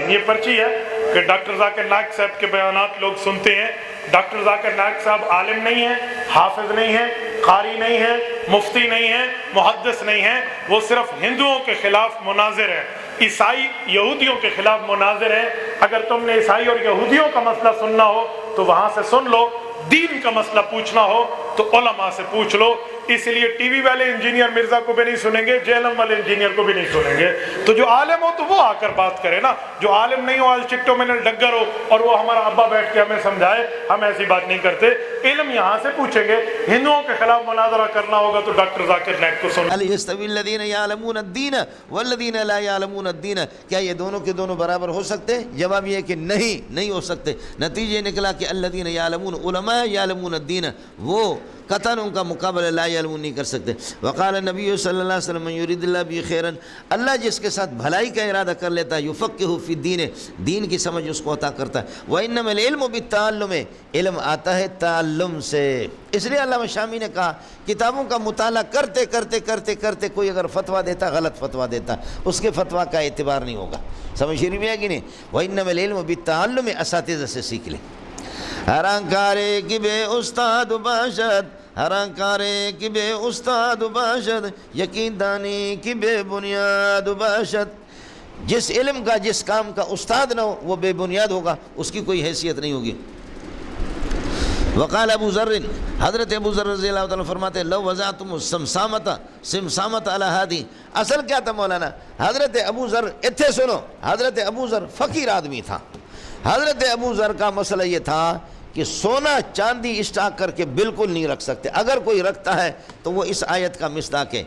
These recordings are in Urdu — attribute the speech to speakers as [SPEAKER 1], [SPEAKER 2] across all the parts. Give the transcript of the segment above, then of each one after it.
[SPEAKER 1] یہ پرچی ہے کہ ڈاکٹر ذاکر نائک صاحب کے بیانات لوگ سنتے ہیں. ڈاکٹر ذاکر نائک صاحب عالم نہیں ہیں، حافظ نہیں ہیں، قاری نہیں ہیں، مفتی نہیں ہیں، محدث نہیں ہیں. وہ صرف ہندوؤں کے خلاف مناظر ہیں، عیسائی یہودیوں کے خلاف مناظر ہیں. اگر تم نے عیسائی اور یہودیوں کا مسئلہ سننا ہو تو وہاں سے سن لو، دین کا مسئلہ پوچھنا ہو تو علماء سے پوچھ لو. اس لیے ٹی وی والے انجینئر مرزا کو بھی نہیں سنیں گے، جہلم والے انجینئر کو بھی نہیں سنیں گے. تو جو عالم ہو تو وہ آ کر بات کرے نا. جو عالم نہیں ہو، چٹو میں ڈگر ہو اور وہ ہمارا ابا بیٹھ کے ہمیں سمجھائے، ہم ایسی بات نہیں کرتے. علم یہاں سے پوچھیں گے. ہندوؤں کے خلاف مناظرہ کرنا ہوگا تو ڈاکٹر ذاکر نائک کو سن.
[SPEAKER 2] هل يستوي الذين يعلمون الدين والذين لا يعلمون الدين؟ کیا یہ دونوں کے دونوں برابر ہو سکتے؟ جواب یہ ہے کہ نہیں ہو سکتے. نتیجہ نکلا کہ الذين يعلمون علماء يعلمون الدين، وہ قطعاً ان کا مقابلہ لا يعلمون نہیں کر سکتے. وقال النبی صلی اللہ علیہ وسلم من يريد الله به خيرا، اللہ جس کے ساتھ بھلائی کا ارادہ کر لیتا ہے، يفقهه في الدين، دین کی سمجھ اس کو عطا کرتا ہے. وانما العلم بالتعلم، علم آتا ہے تعلم سے. اس لیے علامہ شامی نے کہا کتابوں کا مطالعہ کرتے کرتے کرتے کرتے کوئی اگر فتویٰ دیتا، غلط فتویٰ دیتا، اس کے فتویٰ کا اعتبار نہیں ہوگا. سمجھ رہی ہے کہ نہیں؟ وانما العلم بالتعلم، اساتذہ سے سیکھ لیں. ہر انکارے کی بے استاد باشد، ہر انکارے کی بے استاد باشد، یقین دانی کی بے بنیاد باشد. جس علم کا، جس کام کا استاد نہ ہو وہ بے بنیاد ہوگا، اس کی کوئی حیثیت نہیں ہوگی. وقال ابو ذر، حضرت ابو ذر رضی اللہ عنہ فرماتے ہیں لو وضعتم السمسامۃ علی ہادی. اصل کیا تھا مولانا؟ حضرت ابو ذر، اتھے سنو، حضرت ابو ذر فقیر آدمی تھا. حضرت ابو ذر کا مسئلہ یہ تھا کہ سونا چاندی اسٹاک کر کے بالکل نہیں رکھ سکتے. اگر کوئی رکھتا ہے تو وہ اس آیت کا مصداق ہے.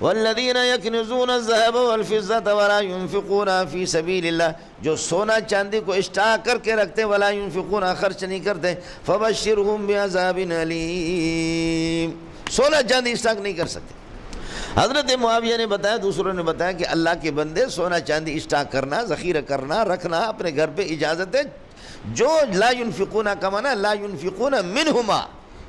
[SPEAKER 2] والذین یکنزون الذهب والفضة ولا ينفقون فی سبیل اللہ، جو سونا چاندی کو اسٹاک کر کے رکھتے ولا ينفقون، خرچ نہیں کرتے، فبشرهم بعذاب علیم، سونا چاندی اسٹاک نہیں کر سکتے. حضرت معاویہ نے بتایا، دوسروں نے بتایا کہ اللہ کے بندے سونا چاندی اسٹاک کرنا، ذخیرہ کرنا، رکھنا اپنے گھر پہ اجازت ہے. جو لا ينفقون کا معنی لا ينفقون منہما،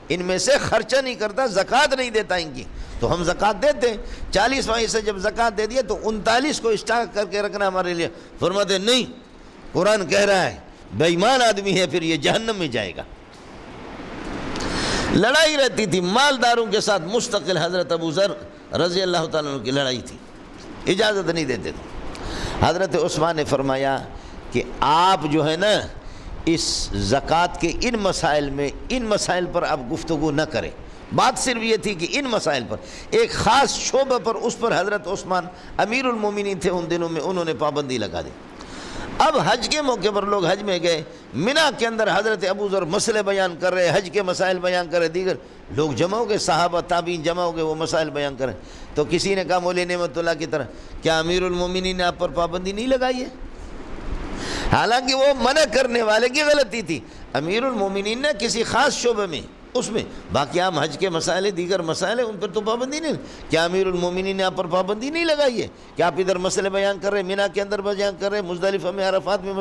[SPEAKER 2] ان میں سے خرچہ نہیں کرتا، زکوٰۃ نہیں دیتا ان کی. تو ہم زکوٰۃ دیتے ہیں، 40% جب زکوٰۃ دے دیا تو 39 کو اسٹاک کر کے رکھنا ہمارے لیے. فرماتے نہیں، قرآن کہہ رہا ہے بے ایمان آدمی ہے پھر یہ جہنم میں جائے گا. لڑائی رہتی تھی مالداروں کے ساتھ مستقل. حضرت ابو ذر رضی اللہ تعالیٰ عنہ کی لڑائی تھی، اجازت نہیں دیتے تھے. حضرت عثمان نے فرمایا کہ آپ جو ہے نا اس زکوٰۃ کے ان مسائل پر آپ گفتگو نہ کریں. بات صرف یہ تھی کہ ان مسائل پر، ایک خاص شعبہ پر، اس پر حضرت عثمان امیر المومنین تھے ان دنوں میں، انہوں نے پابندی لگا دی. اب حج کے موقع پر لوگ حج میں گئے، مینا کے اندر حضرت ابو ذر مسئلے بیان کر رہے، حج کے مسائل بیان کر رہے، دیگر لوگ جمع ہو گئے، صحابہ تابعین جمع ہو گئے، وہ مسائل بیان کر رہے. تو کسی نے کہا مولوی نعمت اللہ کی طرح، کیا امیر المومنین نے آپ پر پابندی نہیں لگائی ہے؟ حالانکہ وہ منع کرنے والے کی غلطی تھی. امیر المومنین نے کسی خاص شعبے میں، اس میں، باقی عام حج کے مسائل، دیگر مسائل ان پر تو پابندی نہیں. کیا امیر المومنین نے آپ پر پابندی نہیں لگائی ہے کہ آپ ادھر مسئلے بیان کر رہے، مینا کے اندر بیان کر رہے، مزدلفہ میں، عرفات میں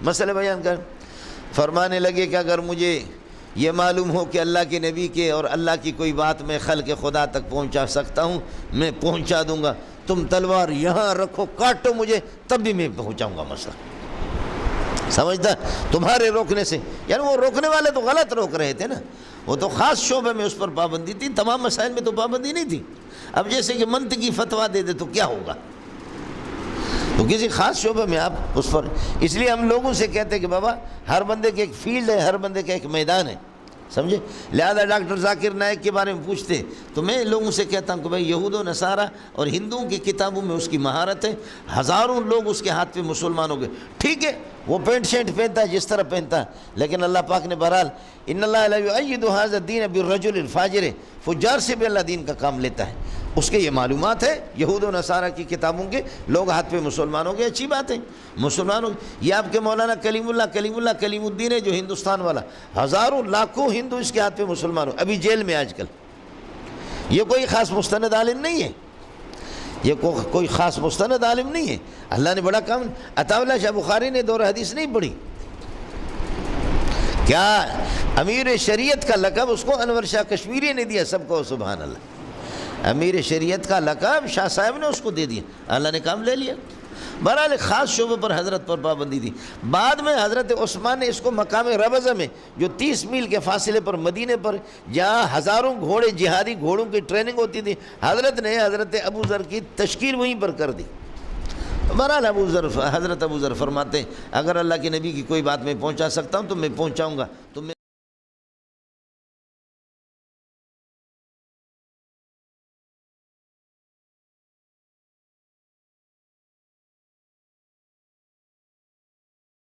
[SPEAKER 2] مسئلے بیان کر رہے؟ فرمانے لگے کہ اگر مجھے یہ معلوم ہو کہ اللہ کے نبی کے اور اللہ کی کوئی بات میں خلق خدا تک پہنچا سکتا ہوں، میں پہنچا دوں گا. تم تلوار یہاں رکھو، کاٹو مجھے، تب بھی میں پہنچاؤں گا مسئلہ. سمجھتا تمہارے روکنے سے، یعنی وہ روکنے والے تو غلط روک رہے تھے نا، وہ تو خاص شعبے میں اس پر پابندی تھی، تمام مسائل میں تو پابندی نہیں تھی. اب جیسے کہ منطقی فتویٰ دے دے تو کیا ہوگا؟ تو کسی خاص شعبے میں آپ اس پر، اس لیے ہم لوگوں سے کہتے ہیں کہ بابا ہر بندے کے ایک فیلڈ ہے، ہر بندے کا ایک میدان ہے، سمجھے؟ لہذا ڈاکٹر ذاکر نائک کے بارے میں پوچھتے تو میں لوگوں سے کہتا ہوں کہ بھائی یہود و نصارہ اور ہندوؤں کی کتابوں میں اس کی مہارت ہے، ہزاروں لوگ اس کے ہاتھ پہ مسلمان ہو گئے. ٹھیک ہے، وہ پینٹ شرٹ پہنتا ہے جس طرح پہنتا ہے، لیکن اللہ پاک نے بہرحال ان اللہ لا یؤید ھذا الدین بالرجل الفاجر، فجار سے بھی اللہ دین کا کام لیتا ہے. اس کے یہ معلومات ہے، یہود و نصارہ کی کتابوں کے لوگ ہاتھ پہ مسلمان ہو گئے، اچھی بات ہے، مسلمان ہو گئے. یہ آپ کے مولانا کلیم الدین ہے جو ہندوستان والا، ہزاروں لاکھوں ہندو اس کے ہاتھ پہ مسلمان ہو، ابھی جیل میں آج کل. یہ کوئی خاص مستند عالم نہیں ہے، یہ کوئی خاص مستند عالم نہیں ہے. اللہ نے بڑا کام. عطا اللہ شاہ بخاری نے دور حدیث نہیں پڑھی کیا؟ امیر شریعت کا لقب اس کو انور شاہ کشمیری نے دیا. سب کو سبحان اللہ، امیر شریعت کا لقب شاہ صاحب نے اس کو دے دیا، اللہ نے کام لے لیا. بہرحال ایک خاص شعبے پر حضرت پر پابندی تھی. بعد میں حضرت عثمان نے اس کو مقام ربضہ میں جو 30 میل کے فاصلے پر مدینے پر جہاں ہزاروں گھوڑے جہادی گھوڑوں کی ٹریننگ ہوتی تھی, حضرت نے حضرت ابو ذر کی تشکیل وہیں پر کر دی. بہرحال حضرت ابو ذر فرماتے ہیں اگر اللہ کے نبی کی کوئی بات میں پہنچا سکتا ہوں تو میں پہنچاؤں گا. تو میں